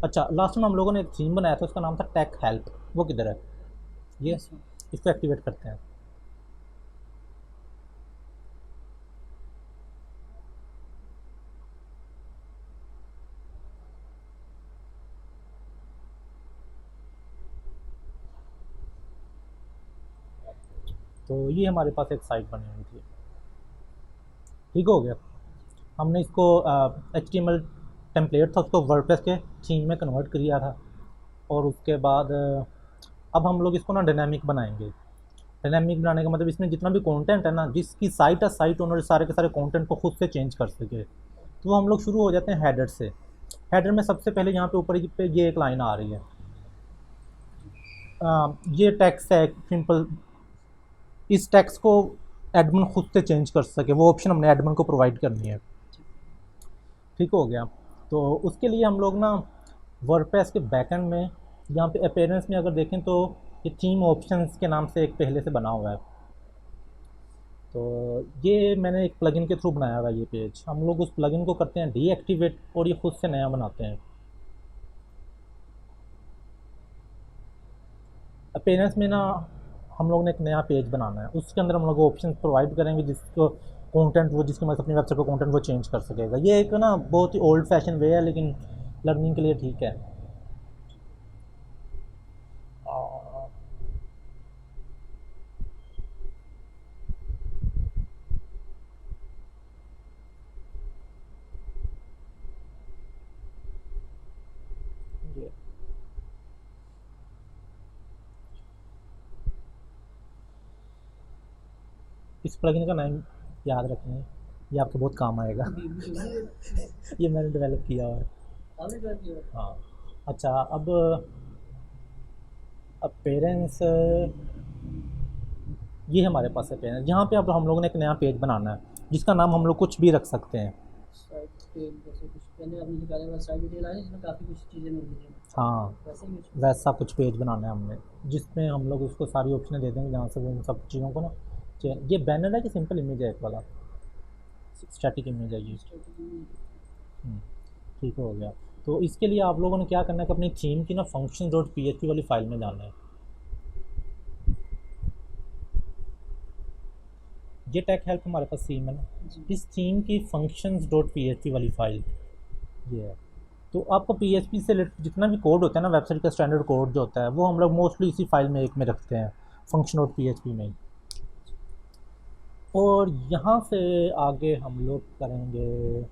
अच्छा, लास्ट में हम लोगों ने एक थीम बनाया था, उसका नाम था टेक हेल्प। वो किधर है? ये यस सर। इसको एक्टिवेट करते हैं। तो ये हमारे पास एक साइट बनी हुई थी। ठीक हो गया। हमने इसको H T M L template था, उसको वर्डप्रेस के थीम में कन्वर्ट किया था। और उसके बाद अब हम लोग इसको ना डायनामिक बनाएंगे। डायनामिक बनाने का मतलब इसमें जितना भी कंटेंट है ना, जिसकी साइट है, साइट ओनर सारे के सारे कंटेंट को खुद से चेंज कर सके। तो हम लोग शुरू हो जाते हैं हेडर से। हेडर में सबसे पहले यहाँ पे ऊपर पे ये एक लाइन आ रही है, ये टेक्स्ट है सिंपल। इस टेक्स्ट को एडमिन खुद से चेंज कर सके, वो ऑप्शन हमने एडमिन को प्रोवाइड करनी है। ठीक हो गया। तो उसके लिए हम लोग ना वर्डप्रेस के बैकएंड में, यहाँ पे अपीयरेंस में अगर देखें तो ये थीम ऑप्शंस के नाम से एक पहले से बना हुआ है। तो ये मैंने एक प्लगइन के थ्रू बनाया हुआ है। ये पेज हम लोग उस प्लगइन को करते हैं डीएक्टिवेट और ये खुद से नया बनाते हैं। अपीयरेंस में ना हम लोग ने एक नया पेज बनाना है, उसके अंदर हम लोग ऑप्शन प्रोवाइड करेंगे जिसको कंटेंट वो जिसकी मदद अपनी वेबसाइट पर कंटेंट वो चेंज कर सकेगा। ये एक ना बहुत ही ओल्ड फैशन वे है, लेकिन लर्निंग के लिए ठीक है। और ये इस प्लगइन का नाम याद रखें, ये आपको बहुत काम आएगा। अभी अभी सुनिए। ये मैंने डेवलप किया हुआ है। आपने ट्राई किया? हाँ। अच्छा, अब पेरेंट्स, ये हमारे पास है पेरेंट्स। यहाँ पे अब हम लोगों ने एक नया पेज बनाना है जिसका नाम हम लोग कुछ भी रख सकते हैं। साइट डिटेल जैसे कुछ पहले आपने निकाले हुआ साइट डिटेल आया जिसमें काफ़ी कुछ चीज़ें मिल रही हैं, हाँ, वैसे ही कुछ। वैसा कुछ पेज बनाना है हमने, जिसमें हम लोग उसको सारी ऑप्शनें दे देंगे जहाँ से वो इन सब चीज़ों को ना ये बैनर है कि सिंपल इमेज है एक वाला, स्टैटिक इमेज है ये। स्ट्रेटजी। हम्म, ठीक हो गया। तो इसके लिए आप लोगों ने क्या करना है कि अपनी थीम की ना function dot P H P वाली फाइल में जाना है। ये टेक हेल्प हमारे पास थीम है ना, जी। इस थीम की functions dot P H P वाली फाइल ये है। तो आपको पी एच पी से जितना भी कोड होता है ना, वेबसाइट का स्टैंडर्ड कोड जो होता है, वो हम लोग मोस्टली इसी फाइल में एक में रखते हैं, function dot P H P में ही। और यहाँ से आगे हम लोग करेंगे।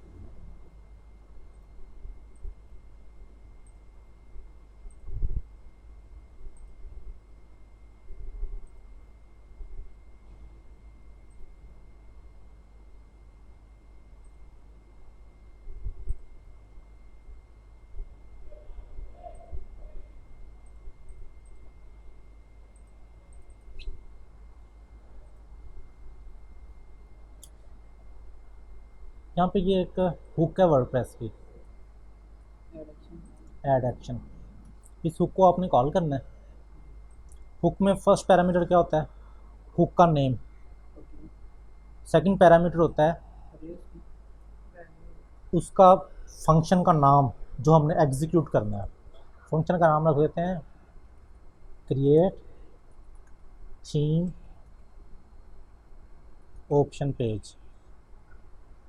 यहाँ पे ये एक हुक है वर्डप्रेस की, ऐड एक्शन। Add action. इस हुक को आपने कॉल करना है। हुक में फर्स्ट पैरामीटर क्या होता है? हुक का नेम। ओके। सेकंड पैरामीटर होता है रेस की। उसका फंक्शन का नाम जो हमने एग्जीक्यूट करना है। फंक्शन का नाम रख देते हैं क्रिएट थीम ऑप्शन पेज।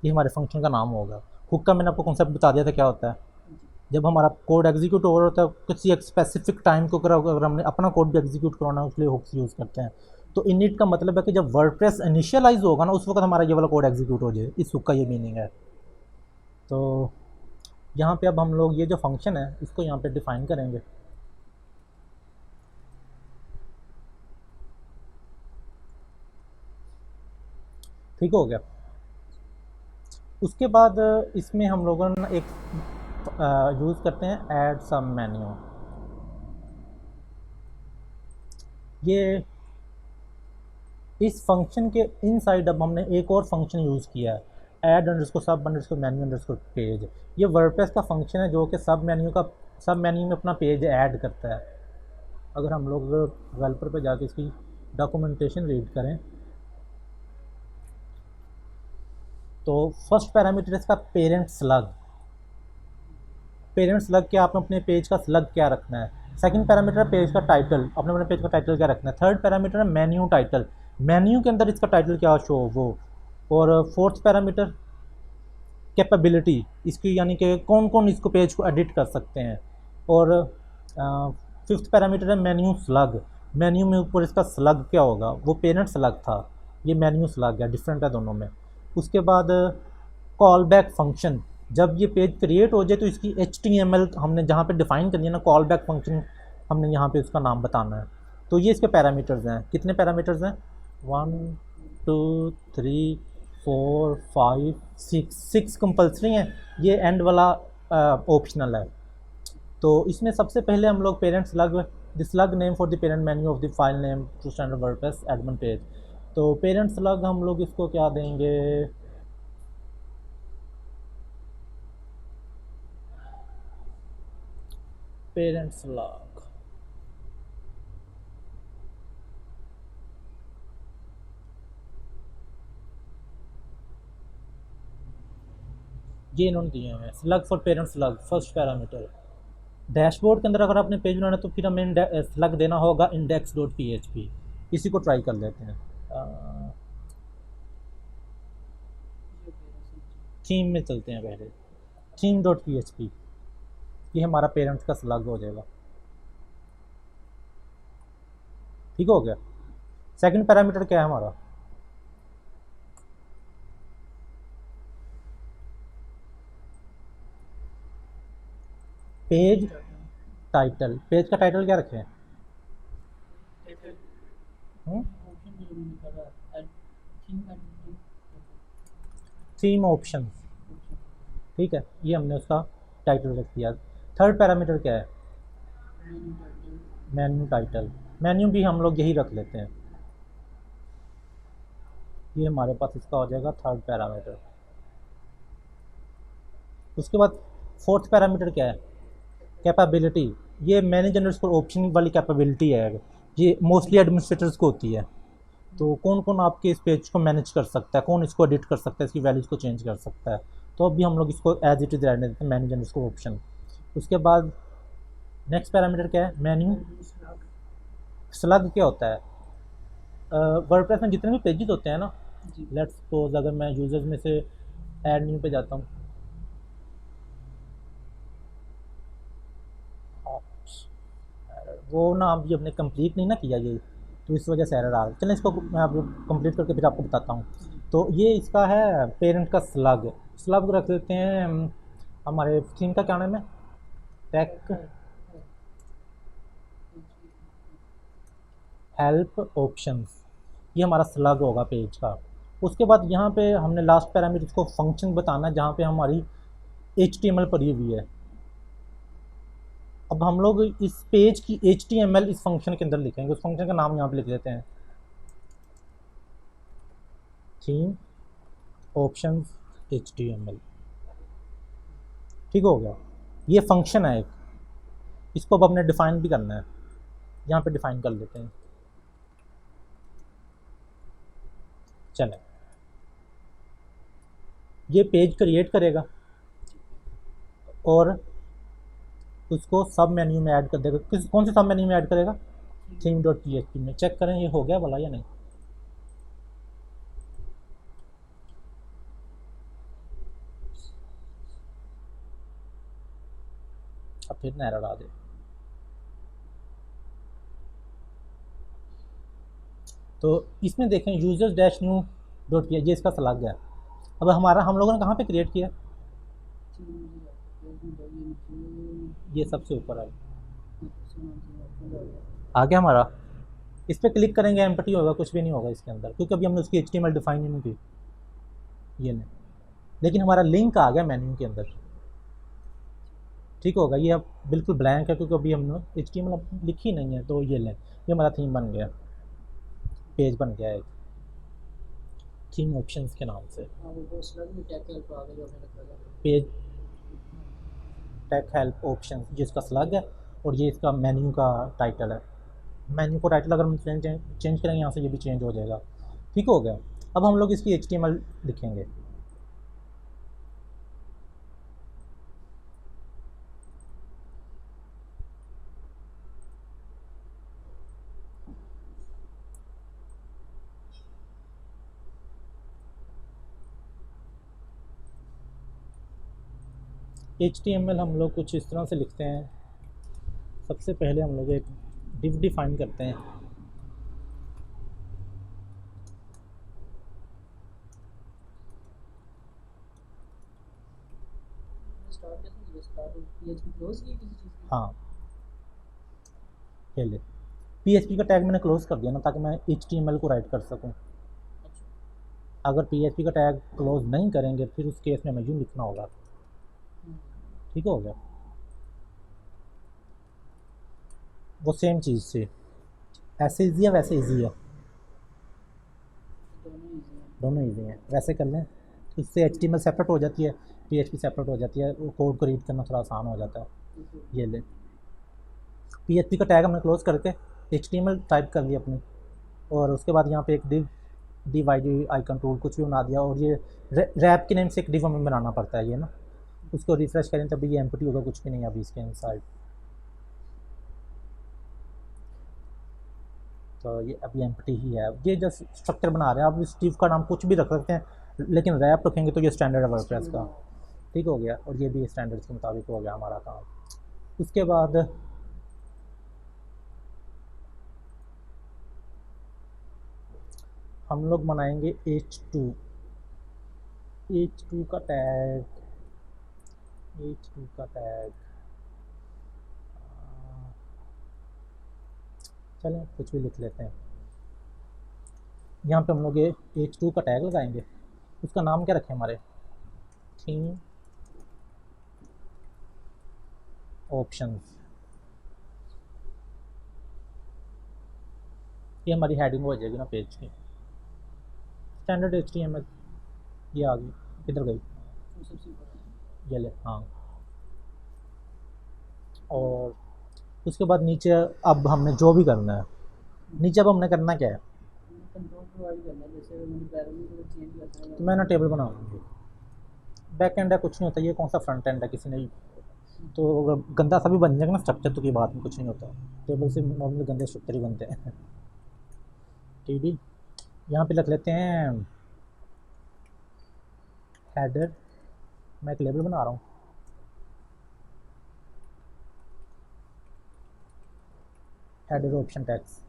ये हमारे फंक्शन का नाम होगा। हुक का मैंने आपको कॉन्सेप्ट बता दिया था क्या होता है। जी। जब हमारा कोड एग्जीक्यूट ओवर होता है किसी एक स्पेसिफिक टाइम को, अगर हमने अपना कोड भी एग्जीक्यूट करवाना है, उसके लिए हुक्स यूज़ करते हैं। तो इनिट का मतलब है कि जब वर्डप्रेस इनिशियलाइज होगा ना, उस वक्त हमारा ये वाला कोड एग्जीक्यूट हो जाए, इस हुक का ये मीनिंग है। तो यहाँ पे अब हम लोग ये जो फंक्शन है इसको यहाँ पे डिफाइन करेंगे। ठीक हो गया। उसके बाद इसमें हम लोगों ने एक यूज़ करते हैं ऐड सम मेन्यू। ये इस फंक्शन के इनसाइड अब हमने एक और फंक्शन यूज़ किया है, ऐड अंडरस्कोर सब अंडरस्कोर मेन्यू अंडरस्कोर पेज। ये वर्डप्रेस का फंक्शन है जो कि सब मेन्यू में अपना पेज ऐड करता है। अगर हम लोग डेवलपर पे जाके इसकी डॉक्यूमेंटेशन रीड करें तो फर्स्ट पैरामीटर इसका पेरेंट स्लग। पेरेंट स्लग क्या, आपने अपने पेज का स्लग क्या रखना है। सेकंड पैरामीटर है पेज का टाइटल, आपने अपने पेज का टाइटल क्या रखना है। थर्ड पैरामीटर है मेन्यू टाइटल, मेन्यू के अंदर इसका टाइटल क्या शो वो। और फोर्थ पैरामीटर कैपेबिलिटी इसकी, यानी कि कौन कौन इसको पेज को एडिट कर सकते हैं। और फिफ्थ पैरामीटर है मेन्यू स्लग, मेन्यू में ऊपर इसका स्लग क्या होगा, वो पेरेंट स्लग था, ये मेन्यू स्लग है, डिफरेंट है दोनों में। उसके बाद कॉल बैक फंक्शन, जब ये पेज क्रिएट हो जाए तो इसकी HTML हमने जहाँ पे डिफ़ाइन करनी है ना, कॉल बैक फंक्शन हमने यहाँ पे उसका नाम बताना है। तो ये इसके पैरामीटर्स हैं, कितने पैरामीटर्स हैं, 1 2 3 4 5 6 कंपल्सरी हैं, ये एंड वाला ऑप्शनल है। तो इसमें सबसे पहले हम लोग parent slug, the slug name for the parent menu of the file name to standard WordPress admin page. तो पेरेंट स्लग हम लोग इसको क्या देंगे, पेरेंट स्लग ये इन्होंने दिए हैं, slug for parent slug first parameter. Dashboard के अंदर अगर आपने पेज बनाना है तो फिर हमें स्लग देना होगा index.php, इसी को ट्राई कर लेते हैं। थीम में चलते हैं पहले, theme.php, ये हमारा पेरेंट्स का स्लग हो जाएगा। ठीक हो गया। सेकंड पैरामीटर क्या है हमारा, पेज टाइटल, पेज का टाइटल क्या रखें, थीम ऑप्शन, ठीक है, ये हमने उसका टाइटल रख दिया। थर्ड पैरामीटर क्या है, मेन्यू टाइटल, मेन्यू भी हम लोग यही रख लेते हैं, ये हमारे पास इसका हो जाएगा थर्ड पैरामीटर। उसके बाद फोर्थ पैरामीटर क्या है, कैपेबिलिटी, ये मैनेज अंडरस्कोर ऑप्शन वाली कैपेबिलिटी है, ये मोस्टली एडमिनिस्ट्रेटर्स को होती है। तो कौन कौन आपके इस पेज को मैनेज कर सकता है, कौन इसको एडिट कर सकता है, इसकी वैल्यूज़ को चेंज कर सकता है। तो अभी हम लोग इसको एज इट इज़ रहने देते हैं, मैनेज अंडरस्कोर ऑप्शन। उसके बाद नेक्स्ट पैरामीटर क्या है, मेन्यू स्लग क्या होता है, वर्डप्रेस में जितने भी पेजेस होते हैं ना, लेट्स सपोज अगर मैं यूजर्स में से ऐड न्यू पे जाता हूँ, वो ना अभी हमने कंप्लीट नहीं ना किया ये, तो इस वजह से एरर आ रहा है। चलें इसको मैं अब कंप्लीट करके फिर आपको बताता हूँ। तो ये इसका है पेरेंट का स्लग, स्लग रख देते हैं हमारे थीम का क्या नाम है, टेक हेल्प ऑप्शंस, ये हमारा स्लग होगा पेज का। उसके बाद यहाँ पे हमने लास्ट पैरामीटर को फंक्शन बताना है, जहाँ पे हमारी HTML पड़ी हुई है। अब हम लोग इस पेज की HTML इस फंक्शन के अंदर लिखेंगे, उस फंक्शन का नाम यहाँ पे लिख देते हैं, थीम ऑप्शंस HTML। ठीक हो गया, ये फंक्शन है एक, इसको अब हमने डिफ़ाइन भी करना है, यहाँ पे डिफ़ाइन कर लेते हैं। चलें, ये पेज क्रिएट करेगा और उसको सब मेन्यू में ऐड कर देगा। कौन से सब मेन्यू में ऐड करेगा, theme.php में। चेक करें ये हो गया भला या नहीं। अब फिर ना एरर आ जाए। तो इसमें देखें यूजर्स डैश न्यू डॉट किया, ये इसका स्लग है। अब हमारा हम लोगों ने कहाँ पे क्रिएट किया, ये सबसे ऊपर है, आ गया हमारा। इस पर क्लिक करेंगे एम्प्टी होगा, कुछ भी नहीं होगा इसके अंदर, क्योंकि अभी हमने उसकी HTML डिफाइन ही नहीं की, ये नहीं। लेकिन हमारा लिंक आ गया मेन्यू के अंदर। ठीक होगा, ये अब बिल्कुल ब्लैंक है क्योंकि अभी हमने HTML अब लिखी नहीं है। तो ये लें, ये हमारा थीम बन गया, पेज बन गया एक थीम ऑप्शंस के नाम से। पेज टेक हेल्प ऑप्शन जिसका स्लग है, और ये इसका मेन्यू का टाइटल है। मेन्यू को टाइटल अगर हम चेंज करेंगे यहाँ से, ये भी चेंज हो जाएगा। ठीक हो गया। अब हम लोग इसकी HTML लिखेंगे। HTML हम लोग कुछ इस तरह से लिखते हैं। सबसे पहले हम लोग एक div डिफाइन करते हैं। स्टार्ट कैसे किया, स्टार्ट पीएचपी क्लोज की किसी चीज़ की? हाँ, ये ले PHP का टैग मैंने क्लोज कर दिया ना, ताकि मैं HTML को राइट कर सकूं। अच्छा। अगर PHP का टैग क्लोज नहीं करेंगे फिर उस केस में हमें यूँ लिखना होगा। ठीक हो गया। वो सेम चीज़ से ऐसे ईजी है वैसे ईजी है, दोनों ईजी हैं। दोनों ईजी हैं। वैसे कर लें, इससे HTMल सेपरेट हो जाती है, PHP सेपरेट हो जाती है, वो कोड को रीड करना थोड़ा आसान हो जाता है। ये ले PHP का टैग हमने क्लोज करके HTMल टाइप कर लिया अपनी, और उसके बाद यहाँ पे एक div ID आइकन टूल कुछ भी बना दिया, और ये रैप के नेम से एक div हमें बनाना पड़ता है ये ना। उसको रिफ्रेश करें तभी ये एम्प्टी होगा, कुछ भी नहीं अभी इसके इनसाइड। तो ये अभी एम्प्टी ही है। ये जो स्ट्रक्चर बना रहे हैं आप, इस div का नाम कुछ भी रख सकते हैं, लेकिन रैप रखेंगे तो ये स्टैंडर्ड है वर्डप्रेस का। ठीक हो गया, और ये भी स्टैंडर्ड्स के मुताबिक हो गया हमारा काम। उसके बाद हम लोग बनाएंगे H2 का टैग। H2 का टैग चलें कुछ भी लिख लेते हैं। यहाँ पे हम लोग ये H2 का टैग लगाएंगे। उसका नाम क्या रखें हमारे? Theme options. ये हमारी हेडिंग हो जाएगी ना पेज की। स्टैंडर्ड HTML ये आ गई, किधर गई? वो सबसे बड़ा ये ले, हाँ। और उसके बाद नीचे अब हमने जो भी करना है, नीचे अब हमने करना क्या है? कंट्रोल प्रोवाइड करना है, जैसे मैंने पैरामीटर को चेंज करना है तो मैं ना टेबल बनाऊंगी। बैक एंड है, कुछ नहीं होता, ये कौन सा फ्रंट एंड है किसी ने। तो अगर गंदा सा भी बन जाएगा ना स्ट्रक्चर तो की बात में कुछ नहीं होता, टेबल से नॉर्मली गंदे स्ट्रक्चर ही बनते हैं। TD यहाँ पे रख लेते हैं हेडर। मैं एक लेबल बना रहा हूँ, हेडर ऑप्शन टैग्स।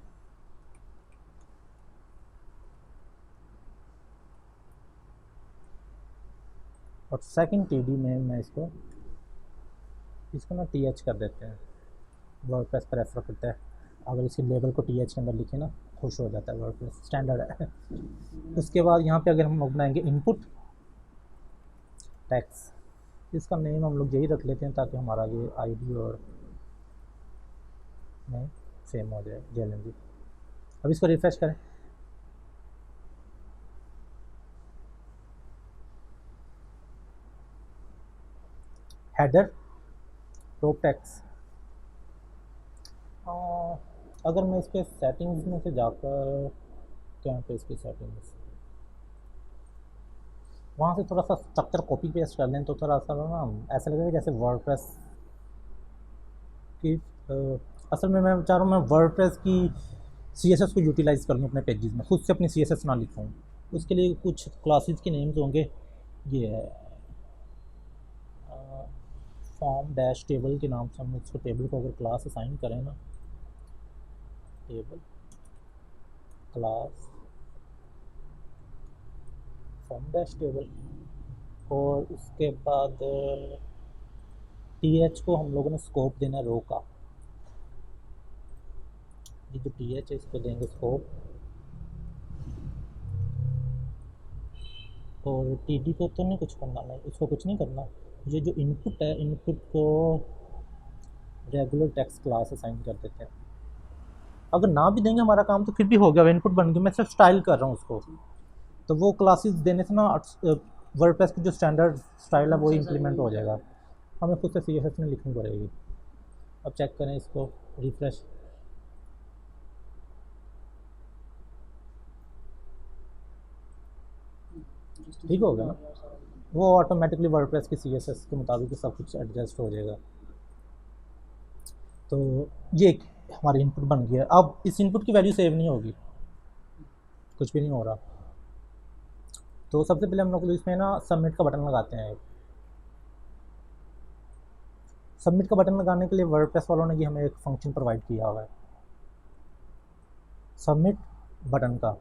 और सेकंड TD में मैं इसको ना TH कर देते हैं। वर्डप्रेस पर रेफर करता है, अगर इसके लेबल को TH के अंदर लिखे ना खुश हो जाता है, वर्डप्रेस स्टैंडर्ड है। उसके बाद यहाँ पे अगर हम लोग बनाएंगे इनपुट टैक्स, इसका नेम हम लोग यही रख लेते हैं ताकि हमारा ये ID और नेम सेम हो जाए, JLMG। अब इसको रिफ्रेश करें। Header top tax. अगर मैं इसके सेटिंग्स में से जाकर, क्या पे इसकी सेटिंग्स, वहाँ से थोड़ा सा स्ट्रक्चर कॉपी पेस्ट कर लें तो थोड़ा सा ना ऐसा लगेगा जैसे वर्डप्रेस की असल में मैं चाह रहा हूँ मैं वर्डप्रेस की CSS को यूटिलाइज़ कर लूँ अपने पेजेस में, खुद से अपनी CSS ना लिखूँ। उसके लिए कुछ क्लासेस के नेम्स होंगे। ये है फॉर्म डैश टेबल के नाम से हम इसको टेबल को अगर क्लास असाइन करें ना, table class form dash table, और उसके बाद TH को हम लोगों ने स्कोप देना रो का। ये जो TH है इसको देंगे स्कोप, और TD को तो नहीं कुछ करना, नहीं इसको कुछ नहीं करना। ये जो इनपुट है, इनपुट को रेगुलर टेक्स्ट क्लास असाइन कर देते हैं। अगर ना भी देंगे हमारा काम तो फिर भी हो गया, इनपुट बन गया। मैं सिर्फ स्टाइल कर रहा हूँ उसको, तो वो क्लासेस देने से ना वर्डप्रेस की जो स्टैंडर्ड स्टाइल है वो इम्प्लीमेंट हो जाएगा। हमें खुद से CSS में लिखनी पड़ेगी। अब चेक करें इसको, रिफ्रेश। ठीक हो गया ना, वो ऑटोमेटिकली वर्डप्रेस की CSS के मुताबिक सब कुछ एडजस्ट हो जाएगा। तो ये हमारी इनपुट बन गया। अब इस इनपुट की वैल्यू सेव नहीं होगी, कुछ भी नहीं हो रहा। तो सबसे पहले हम लोग इसमें ना सबमिट का बटन लगाते हैं। सबमिट का बटन लगाने के लिए वर्डप्रेस वालों ने ये हमें एक फंक्शन प्रोवाइड किया हुआ है, सबमिट बटन का।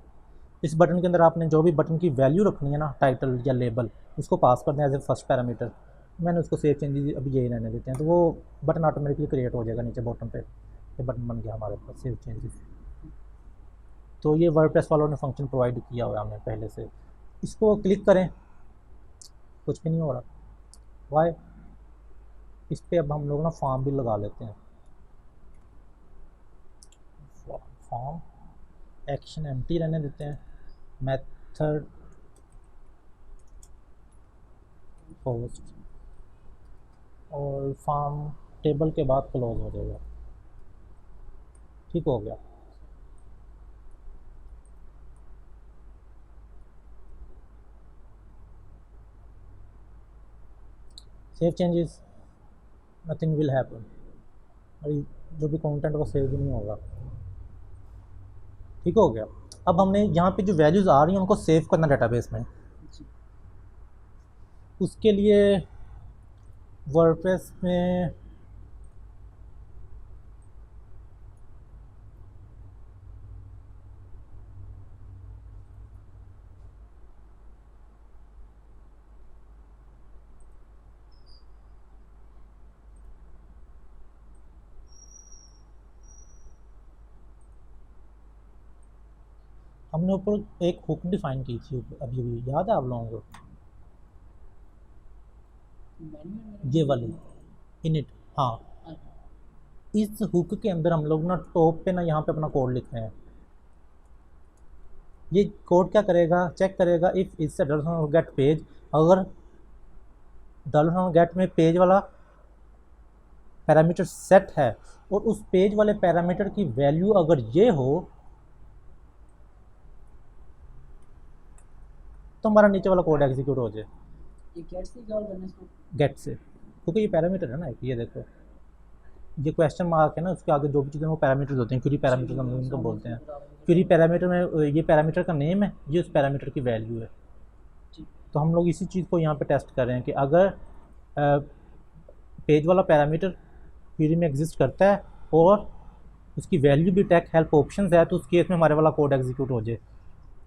इस बटन के अंदर आपने जो भी बटन की वैल्यू रखनी है ना, टाइटल या लेबल, उसको पास कर दें एज ए फर्स्ट पैरामीटर। मैंने उसको सेव चेंजेस अभी यही रहने देते हैं, तो वो बटन ऑटोमेटिकली क्रिएट हो जाएगा नीचे बॉटम पे। ये बटन बन गया हमारे पास सेव चेंजेस। तो ये वर्डप्रेस वालों ने फंक्शन प्रोवाइड किया हुआ है हमें पहले से। इसको क्लिक करें, कुछ भी नहीं हो रहा, वाई? इस पर अब हम लोग ना फॉर्म भी लगा लेते हैं। फॉर्म एक्शन एम्प्टी रहने देते हैं, मेथड पोस्ट, और फॉर्म टेबल के बाद क्लोज हो जाएगा। ठीक हो गया। Save changes, nothing will happen, और जो भी कंटेंट वो सेव भी नहीं होगा। ठीक हो गया। अब हमने यहाँ पे जो वैल्यूज़ आ रही हैं उनको सेव करना डेटाबेस में। उसके लिए वर्डप्रेस में हमने ऊपर एक हुक डिफाइन की थी अभी भी, याद है आप लोगों को? ये वाली इनिट, हाँ। इस हुक के अंदर हम लोग ना टॉप पे ना यहाँ पे अपना कोड लिख रहे हैं। ये कोड क्या करेगा, चेक करेगा इफ़ इससे $गेट पेज, अगर $गेट में पेज वाला पैरामीटर सेट है और उस पेज वाले पैरामीटर की वैल्यू अगर ये हो तो हमारा नीचे वाला कोड एग्जीक्यूट हो जाए। ये गेट से कॉल करना इसको, गेट से, क्योंकि ये पैरामीटर है ना, ये देखो ये क्वेश्चन मार्क है ना, उसके आगे जो भी चीज़ें वो पैरामीटर्स होते हैं, क्वेरी पैरामीटर्स हम इनको बोलते हैं। क्वेरी पैरामीटर में ये पैरामीटर का नेम है, ये उस पैरामीटर की वैल्यू है। तो हम लोग इसी चीज़ को यहाँ पे टेस्ट कर रहे हैं कि अगर पेज वाला पैरामीटर क्वेरी में एग्जिस्ट करता है और उसकी वैल्यू भी टेक हेल्प ऑप्शंस है, तो उस केस में हमारे वाला कोड एग्जीक्यूट हो जाए।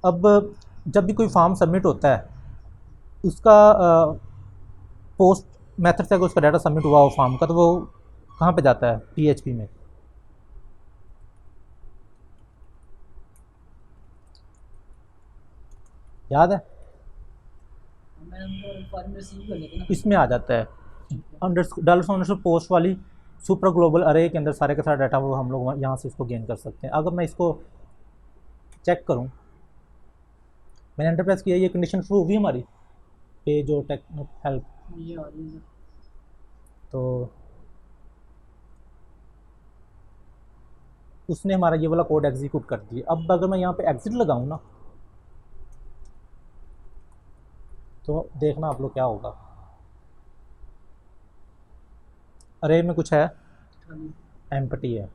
अब जब भी कोई फॉर्म सबमिट होता है, उसका पोस्ट मेथड से अगर उसका डाटा सबमिट हुआ हो फॉर्म का, तो वो कहाँ पे जाता है? PHP में। याद है? इसमें आ जाता है $_ पोस्ट वाली सुपर ग्लोबल अरे के अंदर सारे का सारा डाटा वो हम लोग यहाँ से इसको गेन कर सकते हैं। अगर मैं इसको चेक करूँ, मैंने एंटर प्रेस किया, ये कंडीशन ट्रू हुई हमारी, पेज और टेक्निक हेल्प, तो उसने हमारा ये वाला कोड एग्जीक्यूट कर दिया। अब अगर मैं यहाँ पे एग्जिट लगाऊँ ना, तो देखना आप लोग क्या होगा। अरे में कुछ है, एम्प्टी है।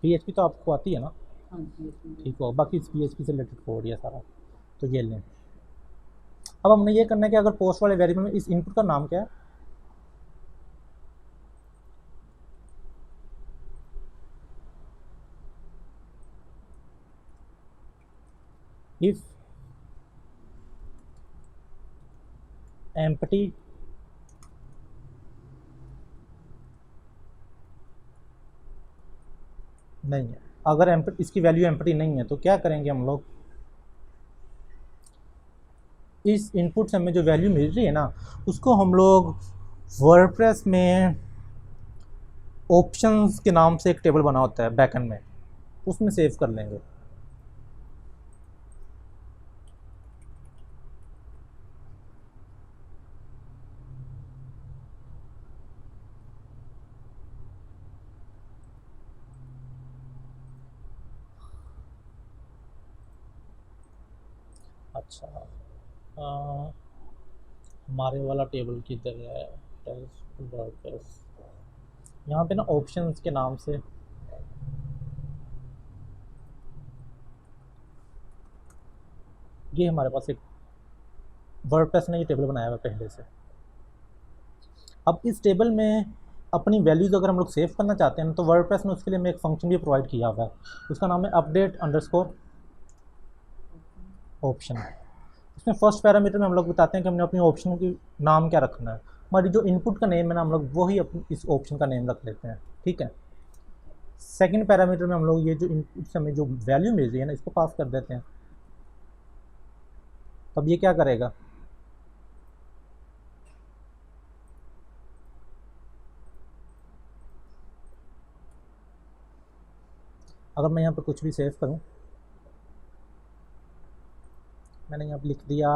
PHP तो आपको आती है ना? ठीक हो, बाकी PHP से रिलेटेड कोड है सारा, तो ये लें। अब हमने ये करना है कि अगर पोस्ट वाले वेरिएबल में इस इनपुट का नाम क्या है, इफ एम्प्टी नहीं है, अगर इसकी वैल्यू एम्प्टी नहीं है, तो क्या करेंगे हम लोग, इस इनपुट से हमें जो वैल्यू मिल रही है ना, उसको हम लोग वर्डप्रेस में ऑप्शंस के नाम से एक टेबल बना होता है बैकएंड में, उसमें सेव कर लेंगे। अच्छा, हमारे वाला टेबल किधर है? वर्डप्रेस, यहाँ पे ना ऑप्शंस के नाम से ये हमारे पास एक वर्डप्रेस ने ये टेबल बनाया हुआ पहले से। अब इस टेबल में अपनी वैल्यूज़ अगर हम लोग सेव करना चाहते हैं तो वर्डप्रेस ने उसके लिए एक फ़ंक्शन भी प्रोवाइड किया हुआ है, उसका नाम है अपडेट अंडरस्कोर ऑप्शन। इसमें फर्स्ट पैरामीटर में हम लोग बताते हैं कि हमने अपनी ऑप्शन की नाम क्या रखना है। हमारी जो इनपुट का नेम है ना, हम लोग वही अपनी इस ऑप्शन का नेम रख लेते हैं, ठीक है। सेकंड पैरामीटर में हम लोग ये जो इनपुट से हमें जो वैल्यू मिल रही है ना, इसको पास कर देते हैं। तब ये क्या करेगा, अगर मैं यहाँ पे कुछ भी सेव करूँ, मैंने यहाँ पे लिख दिया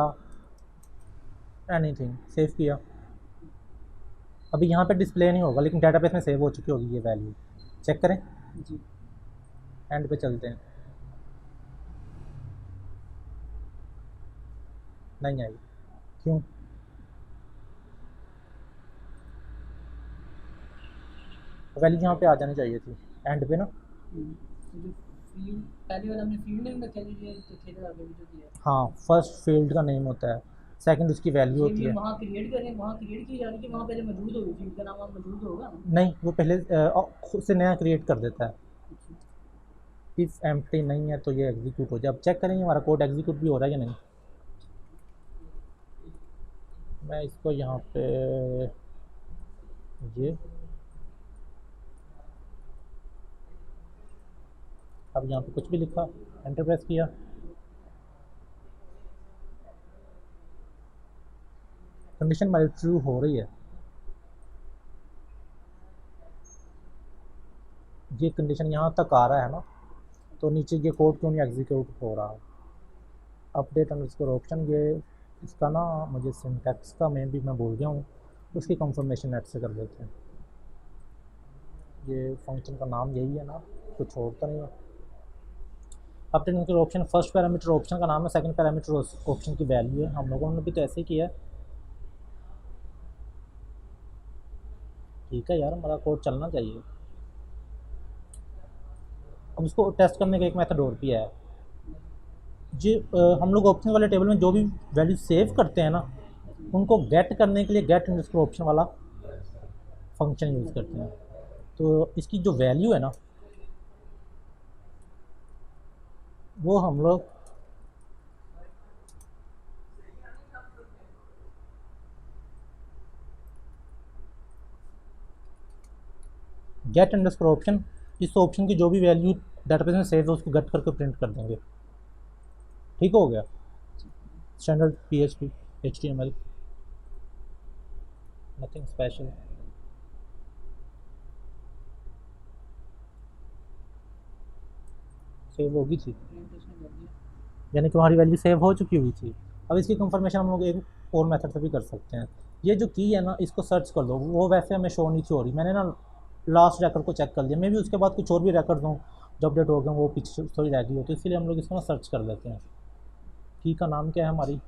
एनीथिंग, सेव किया, अभी यहाँ पे डिस्प्ले नहीं होगा लेकिन डेटाबेस में सेव हो चुकी होगी ये वैल्यू। चेक करें, जी एंड पे चलते हैं, नहीं आई, क्यों? वैल्यू यहाँ पे आ जानी चाहिए थी एंड पे ना। तो जो फील्ड पहले वाला हमने फील्ड नेम रखा है जो थे आगे भी जो दिया है, हाँ, फर्स्ट फील्ड का नेम होता है, सेकंड उसकी वैल्यू होती ये है। वहाँ क्रिएट करें, वहाँ क्रिएट की जा रही है कि वहाँ पहले मौजूद होगी, फील्ड का नाम वहाँ मौजूद होगा। नहीं, वो पहले खुद से नया क्रिएट कर देता है। इफ़ एम्प्टी नहीं है तो ये एग्जीक्यूट हो जाए। अब चेक करेंगे हमारा कोड एग्जीक्यूट भी हो रहा है या नहीं। मैं इसको यहाँ पे ये अब यहाँ पे कुछ भी लिखा, एंटर प्रेस किया, कंडीशन हमारी ट्रू हो रही है। ये कंडीशन यहाँ तक आ रहा है ना, तो नीचे ये कोड क्यों नहीं एग्जीक्यूट हो रहा है। अपडेट अंडरस्कोर ऑप्शन, ये इसका ना मुझे सिंटैक्स का मैं भूल गया हूँ, उसकी कंफर्मेशन नेट से कर लेते हैं। ये फंक्शन का नाम यही है ना, कुछ और तो नहीं है। Update underscore option, first parameter option का नाम है, सेकंड पैरामीटर ऑप्शन की वैल्यू है। हम लोगों ने भी तो ऐसे ही किया है। ठीक है यार, हमारा कोड चलना चाहिए। अब इसको टेस्ट करने का एक मेथड और भी है। जी, हम लोग ऑप्शन वाले टेबल में जो भी वैल्यू सेव करते हैं ना, उनको गेट करने के लिए गेट अंडरस्कोर ऑप्शन वाला फंक्शन यूज़ करते हैं। तो इसकी जो वैल्यू है ना, वो हम लोग गेट अंडरस्कोर ऑप्शन, इस ऑप्शन की जो भी वैल्यू डाटाबेस में सेव है उसको गेट करके प्रिंट कर देंगे। ठीक हो गया, standard PHP HTML, nothing special. Save होगी थी, यानी कि हमारी वैल्यू सेव हो चुकी हुई थी। अब इसकी कंफर्मेशन हम लोग एक और मेथड से भी कर सकते हैं। ये जो की है ना, इसको सर्च कर लो, वो वैसे हमें शो नहीं हो रही। मैंने ना लास्ट रिकॉर्ड को चेक कर लिया, मे भी उसके बाद कुछ और भी रिकॉर्ड हूँ जो अपडेट हो गए, वो पीछे थोड़ी रह गई हो, तो इसलिए हम लोग इसको ना सर्च कर लेते हैं। की का नाम क्या है हमारी,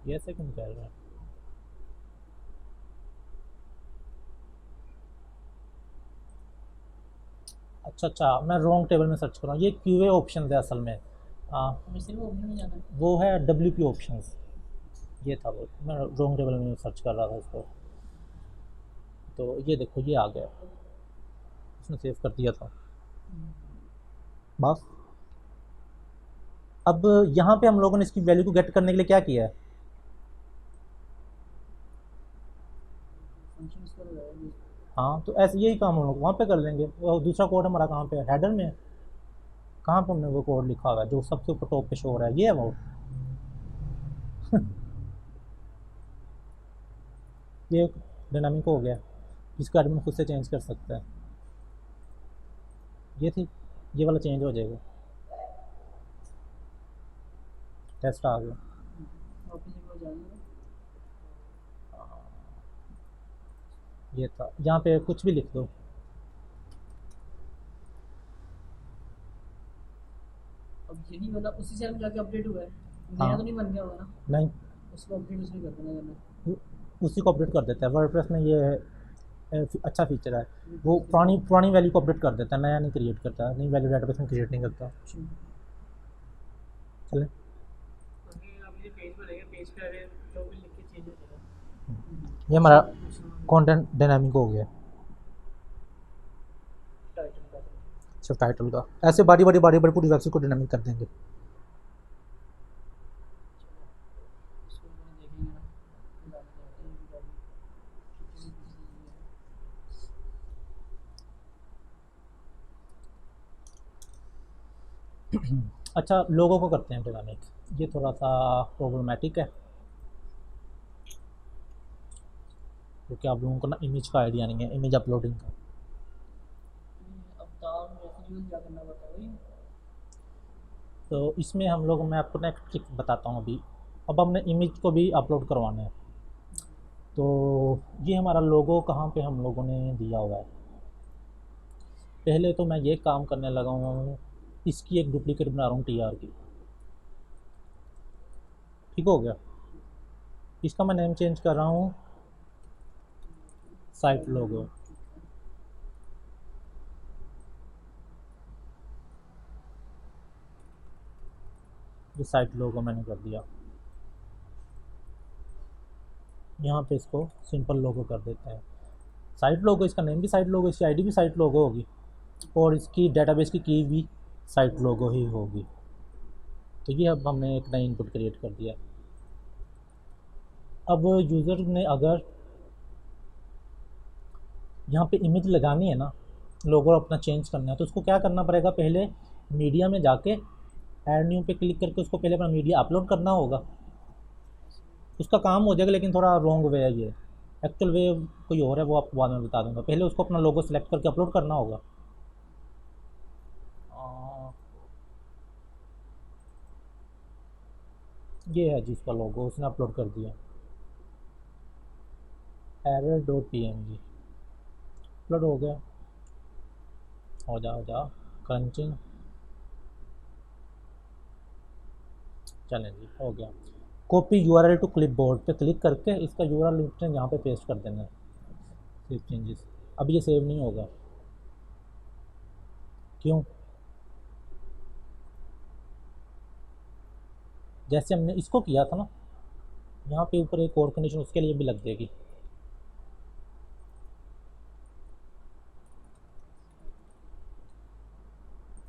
ये ऐसे क्यों कह रहे हैं। अच्छा, मैं रॉन्ग टेबल में सर्च कर रहा हूँ। ये QA ऑप्शन है असल में। वो है WP ऑप्शंस, ये था वो, मैं रॉन्ग टेबल में सर्च कर रहा था इसको। तो ये देखो, ये आ गया, उसने सेव कर दिया था बस। अब यहाँ पे हम लोगों ने इसकी वैल्यू को गेट करने के लिए क्या किया है, हाँ, तो ऐसे यही काम हम लोग वहाँ पे कर लेंगे। और दूसरा कोड हमारा कहाँ पे है, हेडर में। कहाँ पे हमने वो कोड लिखा हुआ है जो सबसे ऊपर टॉप पे शो हो रहा है, ये है वो। ये डायनामिक हो गया, इसका एडमिन खुद से चेंज कर सकता है। ये थी, ये वाला चेंज हो जाएगा। टेस्ट आ गया, ये था। यहाँ पे कुछ भी लिख दो, अब यही वाला उसी से हम जाके अपडेट हुआ है, हाँ, नया तो नहीं बन गया होगा ना, नहीं, उसको अपडेट उसमें कर देना करना। उसी को अपडेट कर देता है वर्डप्रेस में। ये अच्छा फीचर है। वो पुरानी पुरानी वैल्यू को अपडेट कर देता है, नया नहीं क्रिएट करता, नई वैल्यू डाटाबेस में क्रिएट नहीं करता। चलें, ये हमारा कंटेंट डायनामिक हो गया सिर्फ टाइटल का। ऐसे बारी बारी पूरी वेबसाइट को डायनामिक कर देंगे। अच्छा, लोगों को करते हैं डायनामिक, ये थोड़ा सा प्रॉब्लमेटिक है क्योंकि आप लोगों को ना इमेज का आइडिया नहीं है, इमेज अपलोडिंग का। तो इसमें हम लोग, मैं आपको ना एक ट्रिक बताता हूँ अभी। अब हमने इमेज को भी अपलोड करवाना है, तो ये हमारा लोगो कहाँ पे हम लोगों ने दिया हुआ है। पहले तो मैं ये काम करने लगा हूँ, इसकी एक डुप्लीकेट बना रहा हूँ TR की। ठीक हो गया। इसका मैं नेम चेंज कर रहा हूँ साइट लोगो। ये साइट लोगो मैंने कर दिया। यहाँ पे इसको सिंपल लोगो कर देते हैं। साइट लोगो, इसका नेम भी साइट लोगो, इसकी आईडी भी साइट लोगो होगी और इसकी डेटाबेस की भी साइट लोगो ही होगी। तो ये अब हमने एक नई इनपुट क्रिएट कर दिया। अब यूज़र ने अगर यहाँ पे इमेज लगानी है ना, लोगो अपना चेंज करना है, तो उसको क्या करना पड़ेगा, पहले मीडिया में जाके ऐड न्यू पे क्लिक करके उसको पहले अपना मीडिया अपलोड करना होगा। उसका काम हो जाएगा, लेकिन थोड़ा रॉन्ग वे है ये। एक्चुअल वे कोई और है, वो आपको बाद में बता दूंगा। पहले उसको अपना लोगो सेलेक्ट करके अपलोड करना होगा। ये है जिसका लोगो उसने अपलोड कर दिया, error.png अपलोड हो गया। हो जा क्रंचिंग, चलें जी, हो गया। कॉपी URL टू क्लिपबोर्ड पे क्लिक करके इसका URL लिंक यहाँ पे पेस्ट कर देना है। सेव चेंजेस, अब ये सेव नहीं होगा, क्यों? जैसे हमने इसको किया था ना, यहाँ पे ऊपर एक और कंडीशन उसके लिए भी लग जाएगी।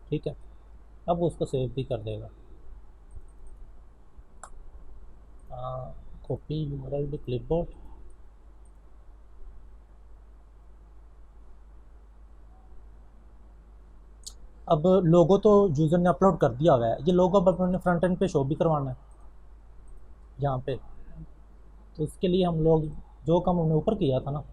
ठीक है, अब वो उसको सेव भी कर देगा। कॉपी URL टू क्लिपबोर्ड, अब लोगो तो यूज़र ने अपलोड कर दिया हुआ है, ये लोगो अब अपने फ्रंट एंड पे शो भी करवाना है यहाँ पे। तो उसके लिए हम लोग जो काम हमने ऊपर किया था ना,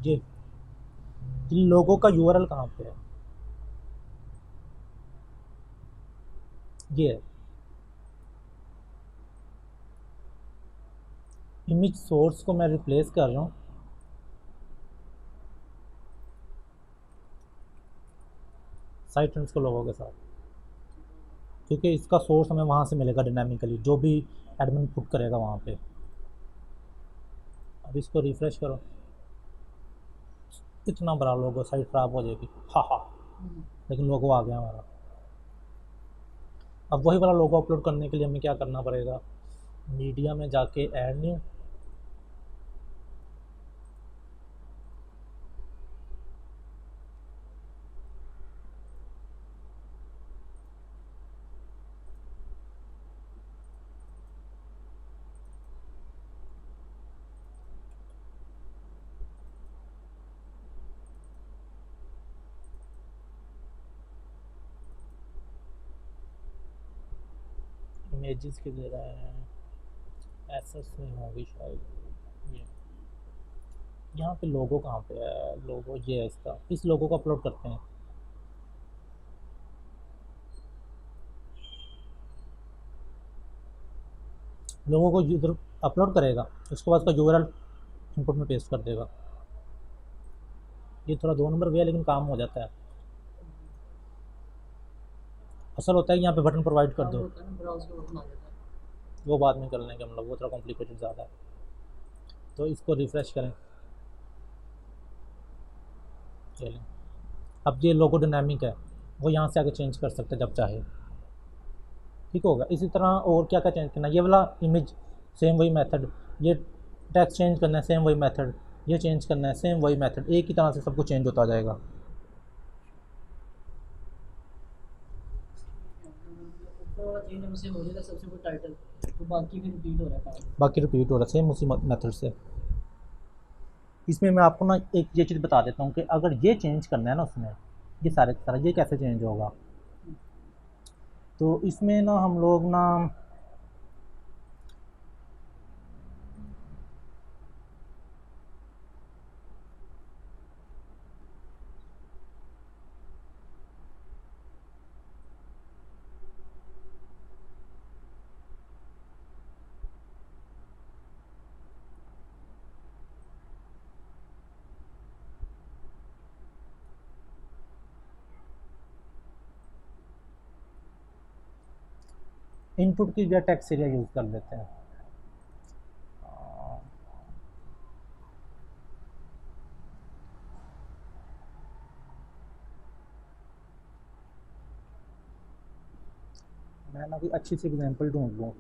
ये लोगों का URL कहाँ पे है, ये है इमेज सोर्स को मैं रिप्लेस कर रहा हूँ साइट को लोगों के साथ, क्योंकि इसका सोर्स हमें वहाँ से मिलेगा डायनामिकली, जो भी एडमिन पुट करेगा वहाँ पे। अब इसको रिफ़्रेश करो, इतना बड़ा लोगो, साइट ख़राब हो जाएगी। हाँ, लेकिन लोगो आ गया हमारा। अब वही वाला लोगो अपलोड करने के लिए हमें क्या करना पड़ेगा, मीडिया में जाके ऐड न्यू, इमेजेस के दे रहा है, एसेस में होगी शायद। ये यहाँ पे लोगो कहाँ पे है, लोगो ये है इसका, इस लोगो को अपलोड करते हैं। लोगों को यूज़र अपलोड करेगा, उसके बाद उसका URL इनपुट में पेस्ट कर देगा। ये थोड़ा 2 नंबर वे है, लेकिन काम हो जाता है। असल होता है कि यहाँ पे बटन प्रोवाइड कर हाँ, वो दो, होता है ना ब्राउज का बटन आ जाता है। वो बाद में कर लेंगे हम लोग, वो थोड़ा कॉम्प्लिकेटेड ज़्यादा है। तो इसको रिफ़्रेश करें, चलें। अब ये लोगो डायनामिक है, वो यहाँ से आगे चेंज कर सकते हैं जब चाहे, ठीक होगा। इसी तरह और क्या क्या चेंज करना है, ये वाला इमेज सेम वही मेथड, ये टेक्स्ट चेंज करना है सेम वही मेथड, ये चेंज करना है सेम वही मेथड, एक ही तरह से सब कुछ चेंज होता जाएगा। मतलब ऊपर वाला चेंज हमसे हो जाएगा सबसे ऊपर टाइटल, तो बाकी फिर रिपीट हो रहा है काम। बाकी रिपीट हो रहा है सेम उसी मेथड से। इसमें मैं आपको ना एक ये चीज़ बता देता हूँ कि अगर ये चेंज करना है ना उसमें, ये सारे का सारा ये कैसे चेंज होगा। तो इसमें ना हम लोग ना इनपुट की जगह टेक्स्ट एरिया यूज़ कर लेते हैं। मैं ना कोई अच्छी सी एग्जांपल ढूंढ लूँ।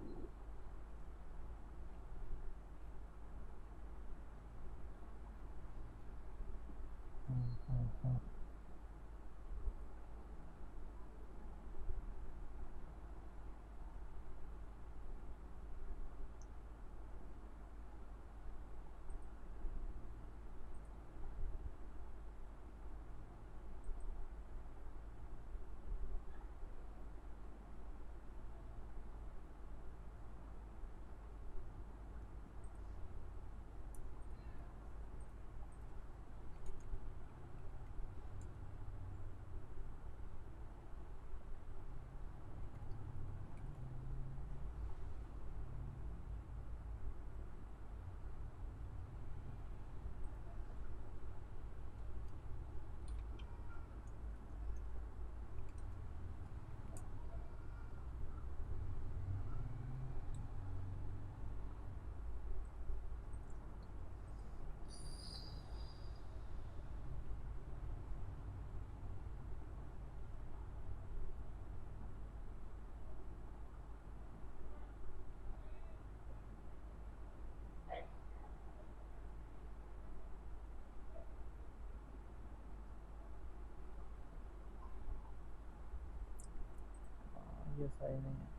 ये सही नहीं है।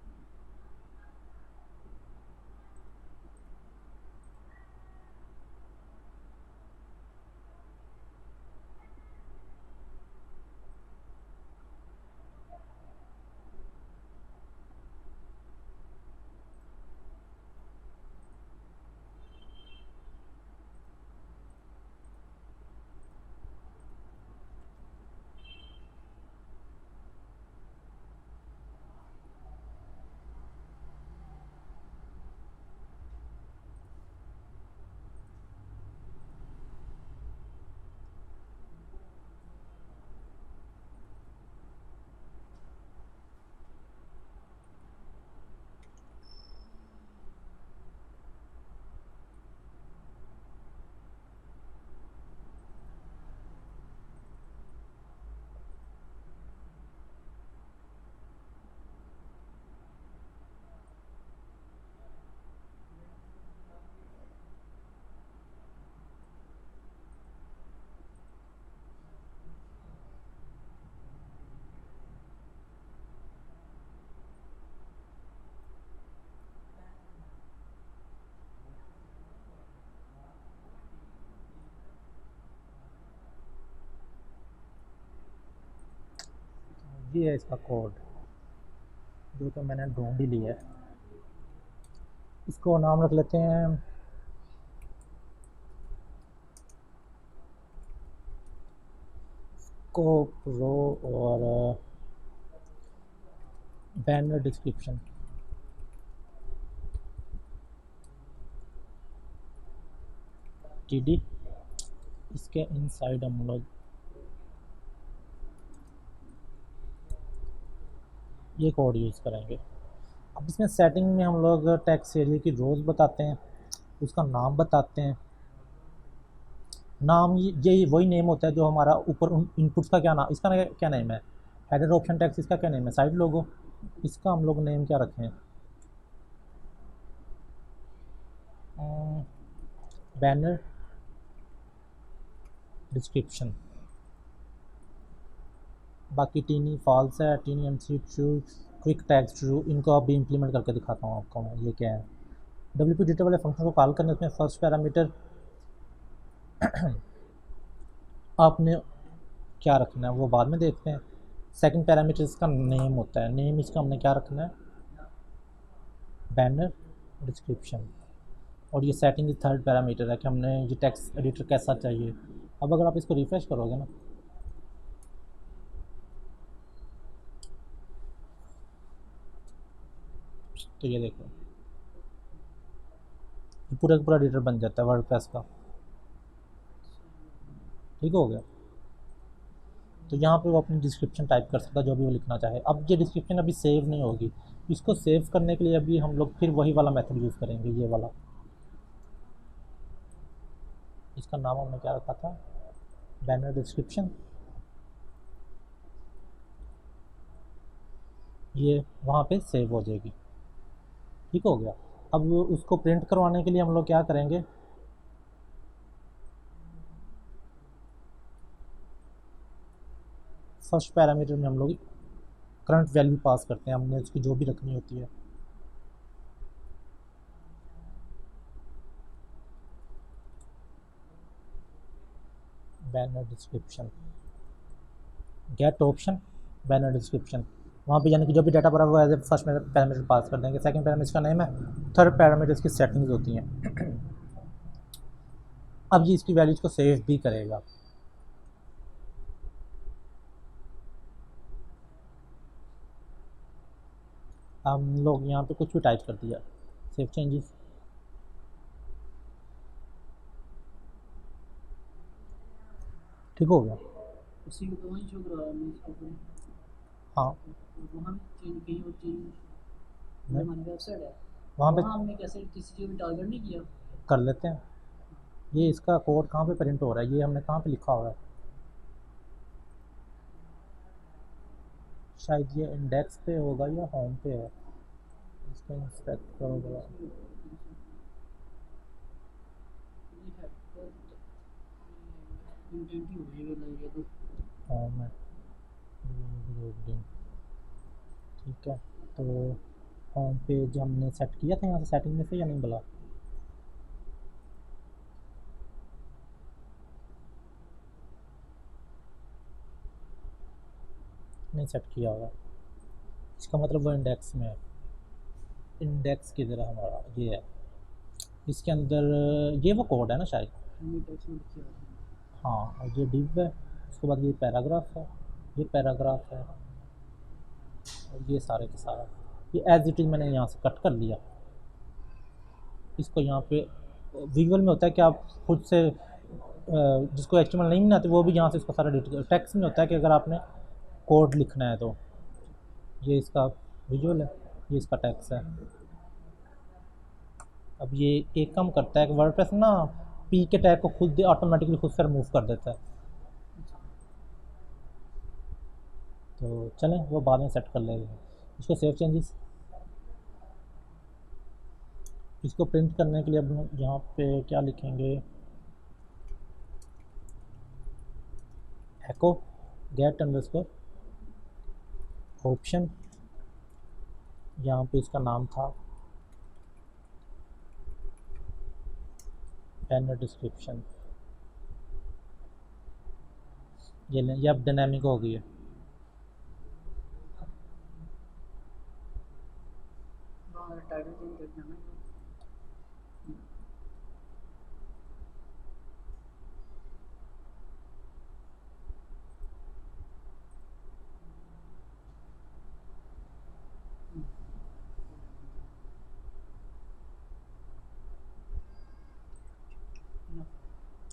ये है इसका कोड, जो तो मैंने ढूंढ ही लिया है। इसको नाम रख लेते हैं स्कोप रो और बैनर डिस्क्रिप्शन। टीडी इसके इनसाइड हम लोग ये कोड यूज़ करेंगे। अब इसमें सेटिंग में हम लोग टेक्स्ट एरिया की रोज़ बताते हैं, उसका नाम बताते हैं। नाम ये वही नेम होता है जो हमारा ऊपर इनपुट्स का क्या नाम, इसका क्या नेम है, हेडर ऑप्शन टेक्स्ट, इसका क्या नेम है, साइड लोगो, इसका हम लोग नेम क्या रखें, बैनर डिस्क्रिप्शन। बाकी टीनी फॉल्स है, tiny MCE true, quick tags true, इनको अभी इंप्लीमेंट करके दिखाता हूँ आपको मैं ये क्या है। डब्ल्यू पी वाले फंक्शन को कॉल करने उसमें फर्स्ट पैरामीटर आपने क्या रखना है वो बाद में देखते हैं। सेकंड पैरामीटर इसका नेम होता है, नेम इसका हमने क्या रखना है, बैनर डिस्क्रिप्शन। और ये सेटिंग इस थर्ड पैरामीटर है कि हमने ये टेक्स्ट एडिटर कैसा चाहिए। अब अगर आप इसको रिफ्रेश करोगे ना, तो ये देखो ये पूरा का पूरा एडिटर बन जाता है वर्डप्रेस का। ठीक हो गया। तो यहाँ पे वो अपनी डिस्क्रिप्शन टाइप कर सकता है जो भी वो लिखना चाहे। अब ये डिस्क्रिप्शन अभी सेव नहीं होगी, इसको सेव करने के लिए अभी हम लोग फिर वही वाला मेथड यूज़ करेंगे, ये वाला। इसका नाम हमने क्या रखा था, बैनर डिस्क्रिप्शन। ये वहाँ पे सेव हो जाएगी। ठीक हो गया। अब उसको प्रिंट करवाने के लिए हम लोग क्या करेंगे, फर्स्ट पैरामीटर में हम लोग करंट वैल्यू पास करते हैं, हमने उसकी जो भी रखनी होती है। Banner description get option banner description, वहाँ पे यानी कि जो भी डाटा भरा हुआ है as a first parameter pass कर देंगे। सेकंड पैरामीटर का नेम है, थर्ड पैरामीटर की सेटिंग्स होती हैं। अब ये इसकी वैल्यूज को सेव भी करेगा। हम लोग यहाँ पे कुछ भी टाइप कर दिया, सेव चेंजेस, ठीक हो गया। उसी को तो वहीं शो करा हमने इसको पूरी। हाँ वहाँ भी चेंज कहीं और चेंज हमारी वेबसाइट है, वहाँ पे वहाँ हमने कैसे किसी चीज़ में टारगेट नहीं किया। कर लेते हैं। ये इसका कोड कहाँ पे प्रिंट हो रहा है, ये हमने कहाँ पे लिखा हुआ है, शायद ये इंडेक्स पे होगा या होम पे है। इसको इंस्पेक्ट करो जरा। इंटेंट ही हो जाएगा तो होम है, लोडिंग, ठीक है। तो होम पेज हमने सेट किया था यहाँ से सेटिंग में से या नहीं बोला, नहीं सेट किया होगा। इसका मतलब वो इंडेक्स में है, इंडेक्स की तरह हमारा ये है, इसके अंदर ये वो कोड है ना शायद। हमने टेक्स्ट में लिखा है। हाँ और ये डिव है, उसके बाद ये पैराग्राफ है, ये पैराग्राफ है, और ये सारे का सारा ये एज इट इज़ मैंने यहाँ से कट कर लिया। इसको यहाँ पे विजुअल में होता है कि आप खुद से जिसको एचटीएमएल नहीं बनाते वो भी यहाँ से इसको सारा डिटेल, टेक्स्ट में होता है कि अगर आपने कोड लिखना है तो ये इसका विजुअल है, ये इसका टेक्स्ट है। अब ये एक काम करता है कि वर्डप्रेस ना पी के टैग को खुद ऑटोमेटिकली खुद से रिमूव कर देता है। तो चलें वो बाद में सेट कर लेंगे। इसको सेव चेंजेस, इसको प्रिंट करने के लिए अब हम यहाँ पे क्या लिखेंगे, एको गेट अंडरस्कोर ऑप्शन, यहाँ पे इसका नाम था बैनर डिस्क्रिप्शन। ये लें, ये अब डायनामिक हो गई है। टाइटल चेंज कर देना।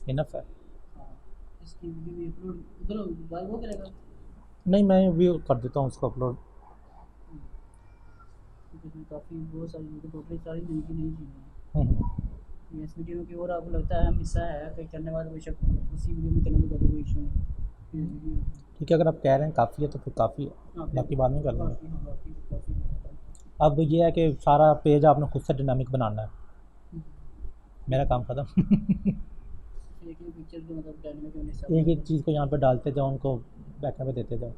इनफ है। इसकी वीडियो भी अपलोड उधर वो करेगा। नहीं मैं भी कर देता हूँ उसको अपलोड। क्योंकि इसमें काफ़ी बहुत सारी मतलब टोटली सारी ज़िंदगी नहीं जी रही हम्म। है। इस वीडियो में कि और आपको लगता है हम हिस्सा है कहीं करने वाला बेशक उसी वीडियो में करने का कोई इशू नहीं इस वीडियो ठीक है, अगर आप कह रहे हैं काफ़ी है तो फिर काफ़ी है, हाँ फिर बाकी बाद में कर लेंगे। बाकी हाँ बाकी तो काफ़ी अब ये है कि सारा पेज आपने खुद से डायनामिक बनाना है, मेरा काम ख़त्म। एक ही पिक्चर को मतलब डायनेमिक होने से एक एक चीज़ को यहाँ पे डालते जाओ, उनको बैकग्राउंड पे देते जाओ।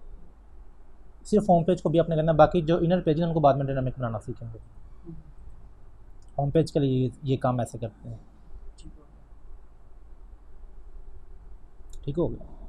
सिर्फ होम पेज को भी आपने करना है, बाकी जो इनर पेज है उनको बाद में डायनामिक बनाना सीखेंगे। होम पेज के लिए ये काम ऐसे करते हैं। ठीक हो गया। ठीक हो गया।